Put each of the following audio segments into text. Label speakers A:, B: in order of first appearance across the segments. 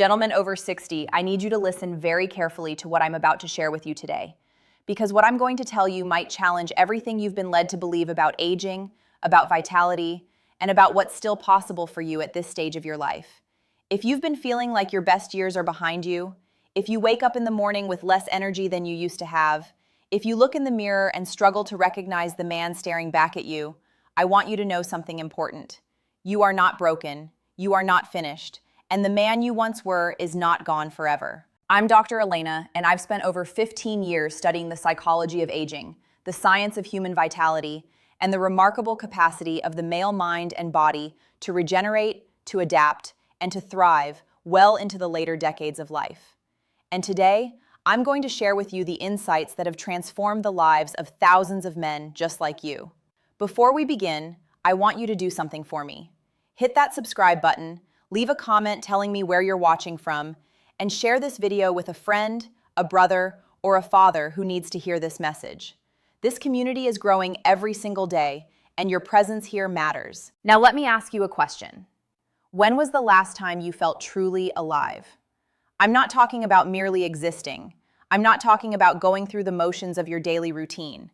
A: Gentlemen over 60, I need you to listen very carefully to what I'm about to share with you today, because what I'm going to tell you might challenge everything you've been led to believe about aging, about vitality, and about what's still possible for you at this stage of your life. If you've been feeling like your best years are behind you, if you wake up in the morning with less energy than you used to have, if you look in the mirror and struggle to recognize the man staring back at you, I want you to know something important. You are not broken, you are not finished, and the man you once were is not gone forever. I'm Dr. Elena, and I've spent over 15 years studying the psychology of aging, the science of human vitality, and the remarkable capacity of the male mind and body to regenerate, to adapt, and to thrive well into the later decades of life. And today, I'm going to share with you the insights that have transformed the lives of thousands of men just like you. Before we begin, I want you to do something for me. Hit that subscribe button, leave a comment telling me where you're watching from, and share this video with a friend, a brother, or a father who needs to hear this message. This community is growing every single day, and your presence here matters. Now let me ask you a question. When was the last time you felt truly alive? I'm not talking about merely existing. I'm not talking about going through the motions of your daily routine.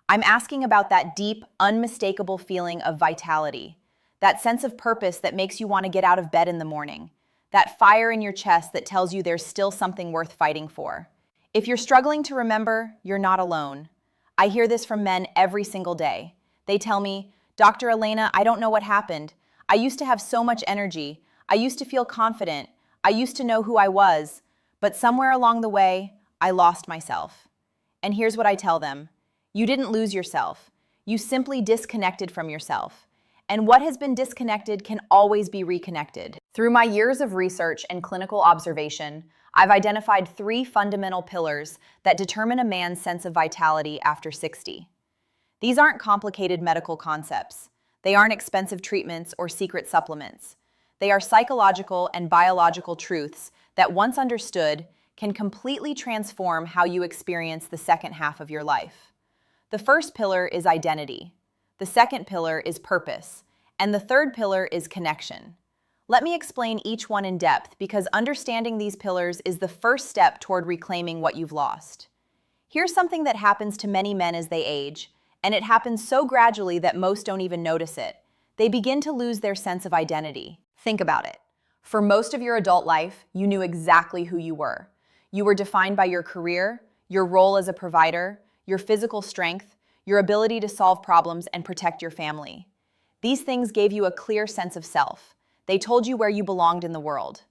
A: I'm asking about that deep, unmistakable feeling of vitality, that sense of purpose that makes you want to get out of bed in the morning, that fire in your chest that tells you there's still something worth fighting for. If you're struggling to remember, you're not alone. I hear this from men every single day. They tell me, Dr. Elena, I don't know what happened. I used to have so much energy. I used to feel confident. I used to know who I was. But somewhere along the way, I lost myself. And here's what I tell them. You didn't lose yourself. You simply disconnected from yourself. And what has been disconnected can always be reconnected. Through my years of research and clinical observation, I've identified 3 fundamental pillars that determine a man's sense of vitality after 60. These aren't complicated medical concepts. They aren't expensive treatments or secret supplements. They are psychological and biological truths that, once understood, can completely transform how you experience the second half of your life. The first pillar is identity. The second pillar is purpose, and the third pillar is connection. Let me explain each one in depth because understanding these pillars is the first step toward reclaiming what you've lost. Here's something that happens to many men as they age, and it happens so gradually that most don't even notice it. They begin to lose their sense of identity. Think about it. For most of your adult life, you knew exactly who you were. You were defined by your career, your role as a provider, your physical strength, your ability to solve problems and protect your family. These things gave you a clear sense of self. They told you where you belonged in the world.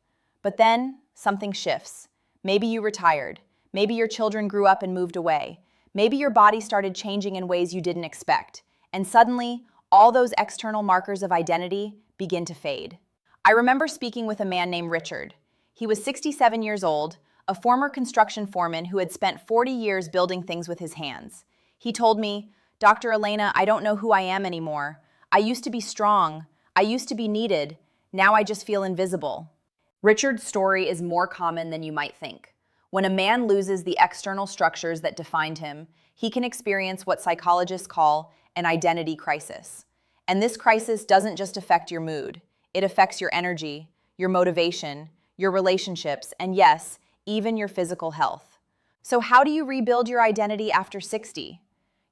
A: But then, something shifts. Maybe you retired. Maybe your children grew up and moved away. Maybe your body started changing in ways you didn't expect. And suddenly, all those external markers of identity begin to fade. I remember speaking with a man named Richard. He was 67 years old, a former construction foreman who had spent 40 years building things with his hands. He told me, Dr. Elena, I don't know who I am anymore. I used to be strong. I used to be needed. Now I just feel invisible. Richard's story is more common than you might think. When a man loses the external structures that defined him, he can experience what psychologists call an identity crisis. And this crisis doesn't just affect your mood. It affects your energy, your motivation, your relationships, and yes, even your physical health. So how do you rebuild your identity after 60?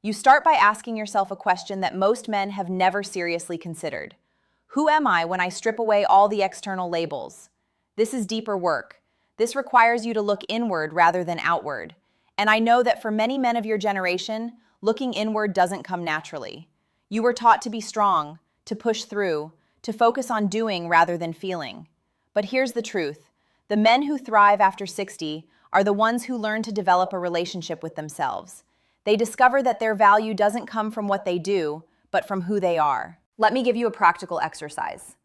A: You start by asking yourself a question that most men have never seriously considered. Who am I when I strip away all the external labels? This is deeper work. This requires you to look inward rather than outward. And I know that for many men of your generation, looking inward doesn't come naturally. You were taught to be strong, to push through, to focus on doing rather than feeling. But here's the truth. The men who thrive after 60 are the ones who learn to develop a relationship with themselves. They discover that their value doesn't come from what they do, but from who they are. Let me give you a practical exercise.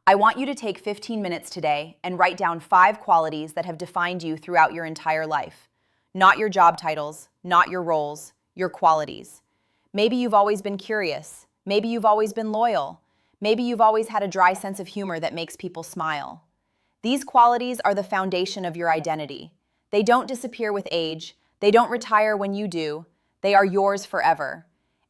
A: I want you to take 15 minutes today and write down 5 qualities that have defined you throughout your entire life. Not your job titles, not your roles, your qualities. Maybe you've always been curious. Maybe you've always been loyal. Maybe you've always had a dry sense of humor that makes people smile. These qualities are the foundation of your identity. They don't disappear with age. They don't retire when you do. They are yours forever.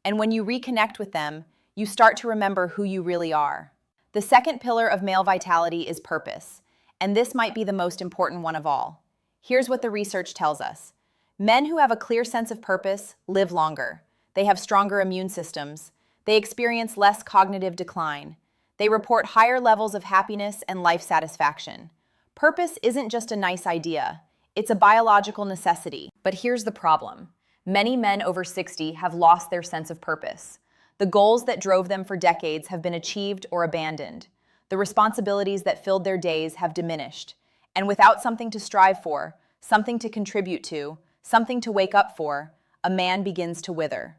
A: And when you reconnect with them, you start to remember who you really are. The second pillar of male vitality is purpose. And this might be the most important one of all. Here's what the research tells us. Men who have a clear sense of purpose live longer. They have stronger immune systems. They experience less cognitive decline. They report higher levels of happiness and life satisfaction. Purpose isn't just a nice idea. It's a biological necessity. But here's the problem. Many men over 60 have lost their sense of purpose. The goals that drove them for decades have been achieved or abandoned. The responsibilities that filled their days have diminished. And without something to strive for, something to contribute to, something to wake up for, a man begins to wither.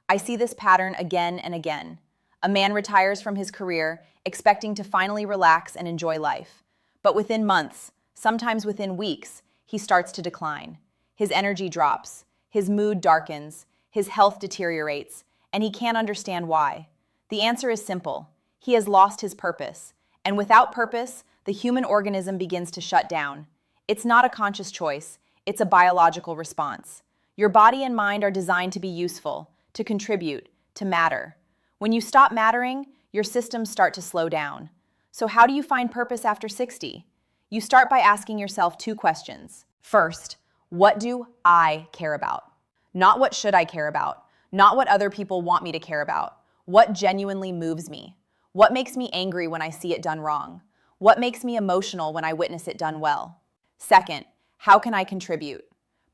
A: I see this pattern again and again. A man retires from his career, expecting to finally relax and enjoy life. But within months, sometimes within weeks, he starts to decline. His energy drops, his mood darkens, his health deteriorates, and he can't understand why. The answer is simple. He has lost his purpose. And without purpose, the human organism begins to shut down. It's not a conscious choice. It's a biological response. Your body and mind are designed to be useful, to contribute, to matter. When you stop mattering, your systems start to slow down. So how do you find purpose after 60? You start by asking yourself two questions. First, what do I care about? Not what should I care about, not what other people want me to care about. What genuinely moves me? What makes me angry when I see it done wrong? What makes me emotional when I witness it done well? Second, how can I contribute?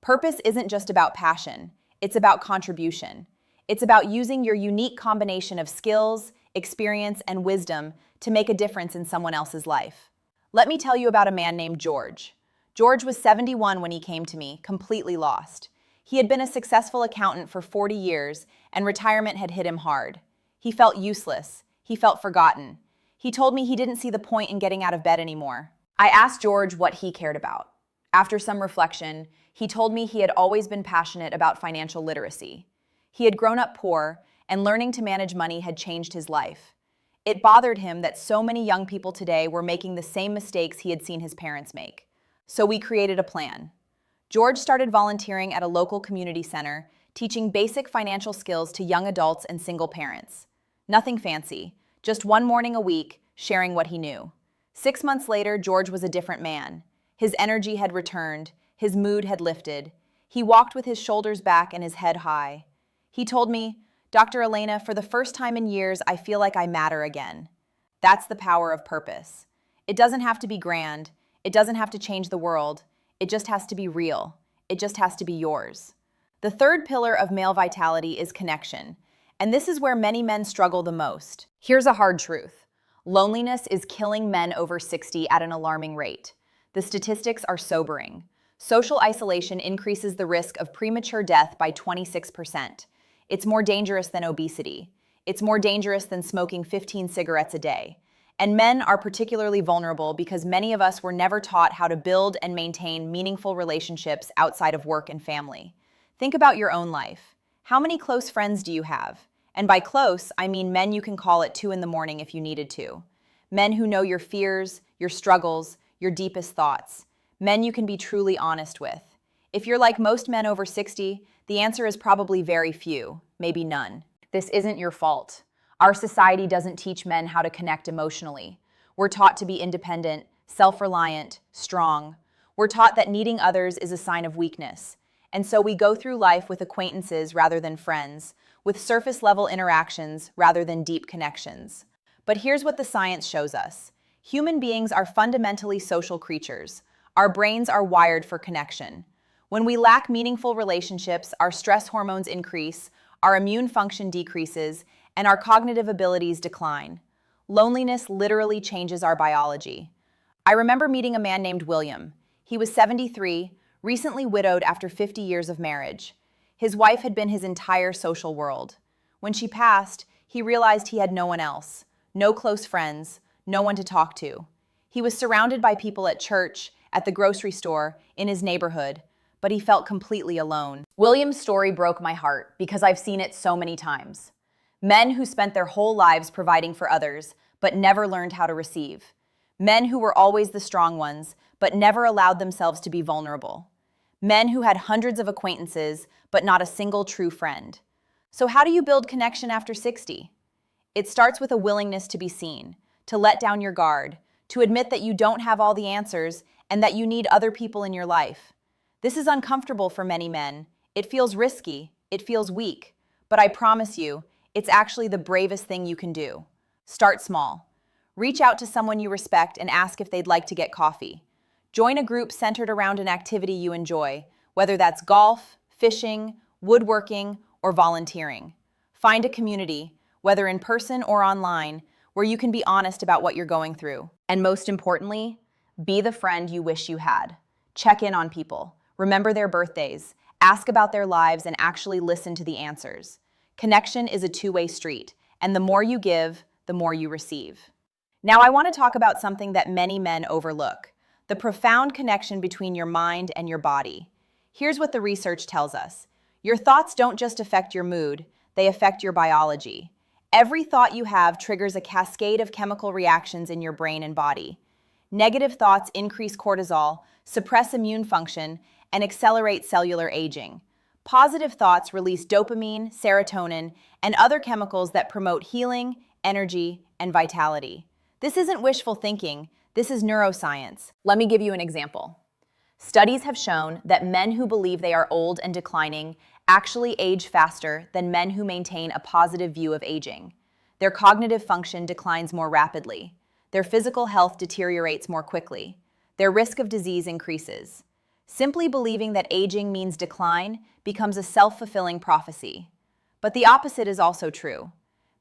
A: Purpose isn't just about passion, it's about contribution. It's about using your unique combination of skills, experience, and wisdom to make a difference in someone else's life. Let me tell you about a man named George. George was 71 when he came to me, completely lost. He had been a successful accountant for 40 years, and retirement had hit him hard. He felt useless. He felt forgotten. He told me he didn't see the point in getting out of bed anymore. I asked George what he cared about. After some reflection, he told me he had always been passionate about financial literacy. He had grown up poor, and learning to manage money had changed his life. It bothered him that so many young people today were making the same mistakes he had seen his parents make. So we created a plan. George started volunteering at a local community center, teaching basic financial skills to young adults and single parents. Nothing fancy, just one morning a week, sharing what he knew. 6 months later, George was a different man. His energy had returned, his mood had lifted. He walked with his shoulders back and his head high. He told me, "Dr. Elena, for the first time in years, I feel like I matter again." That's the power of purpose. It doesn't have to be grand. It doesn't have to change the world. It just has to be real. It just has to be yours. The third pillar of male vitality is connection, and this is where many men struggle the most. Here's a hard truth. Loneliness is killing men over 60 at an alarming rate. The statistics are sobering. Social isolation increases the risk of premature death by 26%. It's more dangerous than obesity. It's more dangerous than smoking 15 cigarettes a day. And men are particularly vulnerable because many of us were never taught how to build and maintain meaningful relationships outside of work and family. Think about your own life. How many close friends do you have? And by close, I mean men you can call at 2 in the morning if you needed to. Men who know your fears, your struggles, your deepest thoughts. Men you can be truly honest with. If you're like most men over 60, the answer is probably very few, maybe none. This isn't your fault. Our society doesn't teach men how to connect emotionally. We're taught to be independent, self-reliant, strong. We're taught that needing others is a sign of weakness. And so we go through life with acquaintances rather than friends, with surface-level interactions rather than deep connections. But here's what the science shows us. Human beings are fundamentally social creatures. Our brains are wired for connection. When we lack meaningful relationships, our stress hormones increase, our immune function decreases, and our cognitive abilities decline. Loneliness literally changes our biology. I remember meeting a man named William. He was 73, recently widowed after 50 years of marriage. His wife had been his entire social world. When she passed, he realized he had no one else, no close friends, no one to talk to. He was surrounded by people at church, at the grocery store, in his neighborhood, but he felt completely alone. William's story broke my heart because I've seen it so many times. Men who spent their whole lives providing for others, but never learned how to receive. Men who were always the strong ones, but never allowed themselves to be vulnerable. Men who had hundreds of acquaintances, but not a single true friend. So how do you build connection after 60? It starts with a willingness to be seen, to let down your guard, to admit that you don't have all the answers and that you need other people in your life. This is uncomfortable for many men. It feels risky, it feels weak, but I promise you, it's actually the bravest thing you can do. Start small. Reach out to someone you respect and ask if they'd like to get coffee. Join a group centered around an activity you enjoy, whether that's golf, fishing, woodworking, or volunteering. Find a community, whether in person or online, where you can be honest about what you're going through. And most importantly, be the friend you wish you had. Check in on people, remember their birthdays, ask about their lives, and actually listen to the answers. Connection is a two-way street, and the more you give, the more you receive. Now I want to talk about something that many men overlook, the profound connection between your mind and your body. Here's what the research tells us. Your thoughts don't just affect your mood, they affect your biology. Every thought you have triggers a cascade of chemical reactions in your brain and body. Negative thoughts increase cortisol, suppress immune function, and accelerate cellular aging. Positive thoughts release dopamine, serotonin, and other chemicals that promote healing, energy, and vitality. This isn't wishful thinking, this is neuroscience. Let me give you an example. Studies have shown that men who believe they are old and declining actually age faster than men who maintain a positive view of aging. Their cognitive function declines more rapidly. Their physical health deteriorates more quickly. Their risk of disease increases. Simply believing that aging means decline becomes a self-fulfilling prophecy. But the opposite is also true.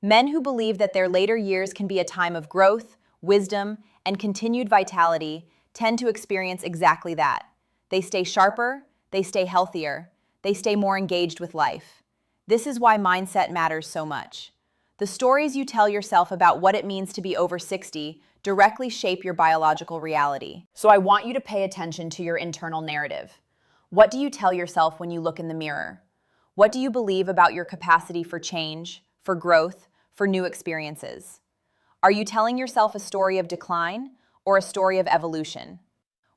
A: Men who believe that their later years can be a time of growth, wisdom, and continued vitality tend to experience exactly that. They stay sharper, they stay healthier, they stay more engaged with life. This is why mindset matters so much. The stories you tell yourself about what it means to be over 60 directly shape your biological reality. So I want you to pay attention to your internal narrative. What do you tell yourself when you look in the mirror? What do you believe about your capacity for change, for growth, for new experiences? Are you telling yourself a story of decline or a story of evolution?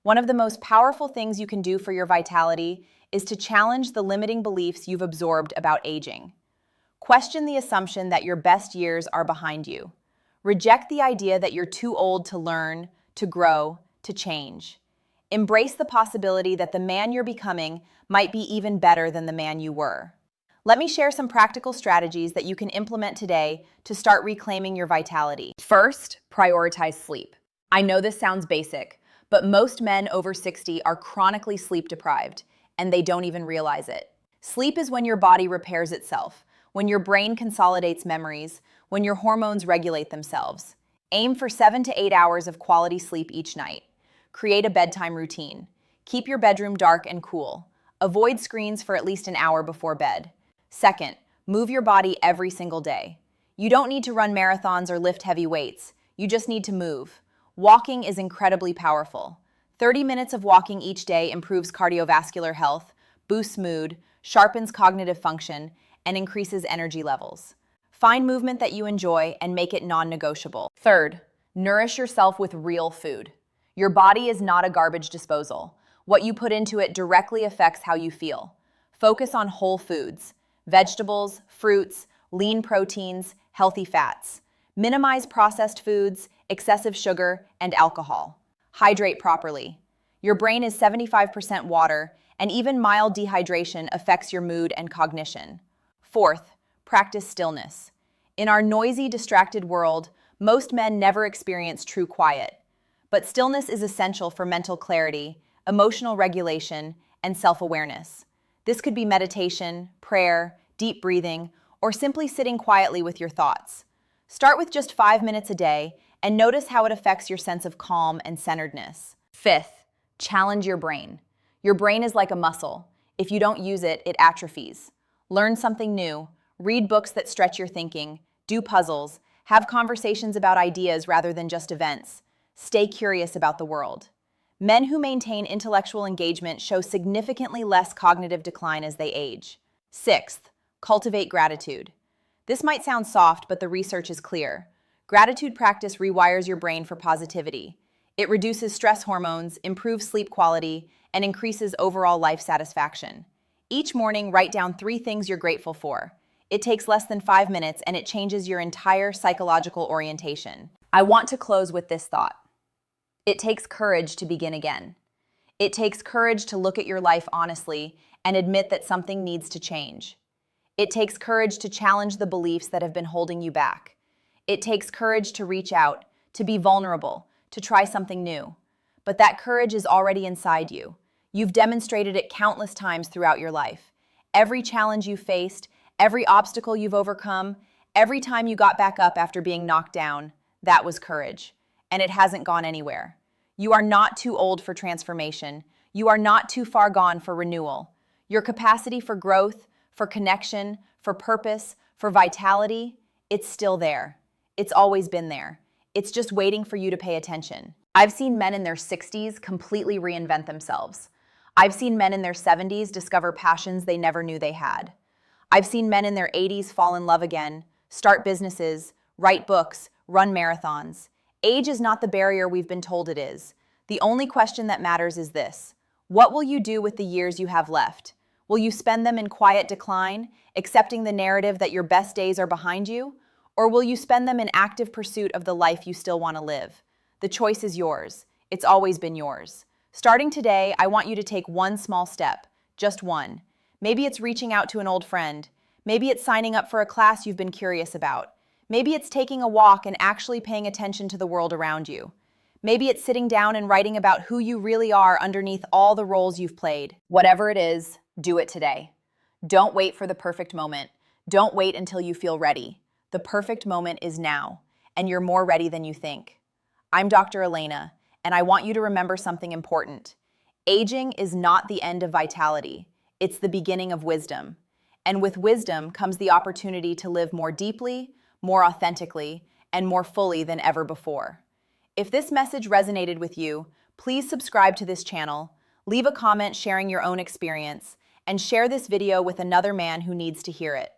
A: One of the most powerful things you can do for your vitality is to challenge the limiting beliefs you've absorbed about aging. Question the assumption that your best years are behind you. Reject the idea that you're too old to learn, to grow, to change. Embrace the possibility that the man you're becoming might be even better than the man you were. Let me share some practical strategies that you can implement today to start reclaiming your vitality. First, prioritize sleep. I know this sounds basic, but most men over 60 are chronically sleep deprived, and they don't even realize it. Sleep is when your body repairs itself, when your brain consolidates memories, when your hormones regulate themselves. Aim for 7 to 8 hours of quality sleep each night. Create a bedtime routine. Keep your bedroom dark and cool. Avoid screens for at least an hour before bed. Second, move your body every single day. You don't need to run marathons or lift heavy weights. You just need to move. Walking is incredibly powerful. 30 minutes of walking each day improves cardiovascular health, boosts mood, sharpens cognitive function, and increases energy levels. Find movement that you enjoy and make it non-negotiable. Third, nourish yourself with real food. Your body is not a garbage disposal. What you put into it directly affects how you feel. Focus on whole foods, vegetables, fruits, lean proteins, healthy fats. Minimize processed foods, excessive sugar, and alcohol. Hydrate properly. Your brain is 75% water, and even mild dehydration affects your mood and cognition. Fourth, practice stillness. In our noisy, distracted world, most men never experience true quiet. But stillness is essential for mental clarity, emotional regulation, and self-awareness. This could be meditation, prayer, deep breathing, or simply sitting quietly with your thoughts. Start with just 5 minutes a day and notice how it affects your sense of calm and centeredness. Fifth, challenge your brain. Your brain is like a muscle. If you don't use it, it atrophies. Learn something new, read books that stretch your thinking, do puzzles, have conversations about ideas rather than just events. Stay curious about the world. Men who maintain intellectual engagement show significantly less cognitive decline as they age. Sixth, cultivate gratitude. This might sound soft, but the research is clear. Gratitude practice rewires your brain for positivity. It reduces stress hormones, improves sleep quality, and increases overall life satisfaction. Each morning, write down 3 things you're grateful for. It takes less than 5 minutes, and it changes your entire psychological orientation. I want to close with this thought. It takes courage to begin again. It takes courage to look at your life honestly and admit that something needs to change. It takes courage to challenge the beliefs that have been holding you back. It takes courage to reach out, to be vulnerable, to try something new. But that courage is already inside you. You've demonstrated it countless times throughout your life. Every challenge you faced, every obstacle you've overcome, every time you got back up after being knocked down, that was courage. And it hasn't gone anywhere. You are not too old for transformation. You are not too far gone for renewal. Your capacity for growth, for connection, for purpose, for vitality, it's still there. It's always been there. It's just waiting for you to pay attention. I've seen men in their 60s completely reinvent themselves. I've seen men in their 70s discover passions they never knew they had. I've seen men in their 80s fall in love again, start businesses, write books, run marathons. Age is not the barrier we've been told it is. The only question that matters is this: what will you do with the years you have left? Will you spend them in quiet decline, accepting the narrative that your best days are behind you? Or will you spend them in active pursuit of the life you still want to live? The choice is yours. It's always been yours. Starting today, I want you to take one small step, just one. Maybe it's reaching out to an old friend. Maybe it's signing up for a class you've been curious about. Maybe it's taking a walk and actually paying attention to the world around you. Maybe it's sitting down and writing about who you really are underneath all the roles you've played. Whatever it is, do it today. Don't wait for the perfect moment. Don't wait until you feel ready. The perfect moment is now, and you're more ready than you think. I'm Dr. Elena, and I want you to remember something important. Aging is not the end of vitality. It's the beginning of wisdom. And with wisdom comes the opportunity to live more deeply, more authentically, and more fully than ever before. If this message resonated with you, please subscribe to this channel, leave a comment sharing your own experience, and share this video with another man who needs to hear it.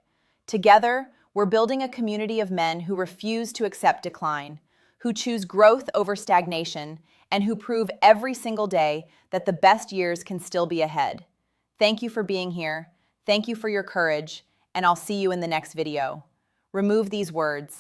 A: Together, we're building a community of men who refuse to accept decline, who choose growth over stagnation, and who prove every single day that the best years can still be ahead. Thank you for being here. Thank you for your courage, and I'll see you in the next video. Remove these words.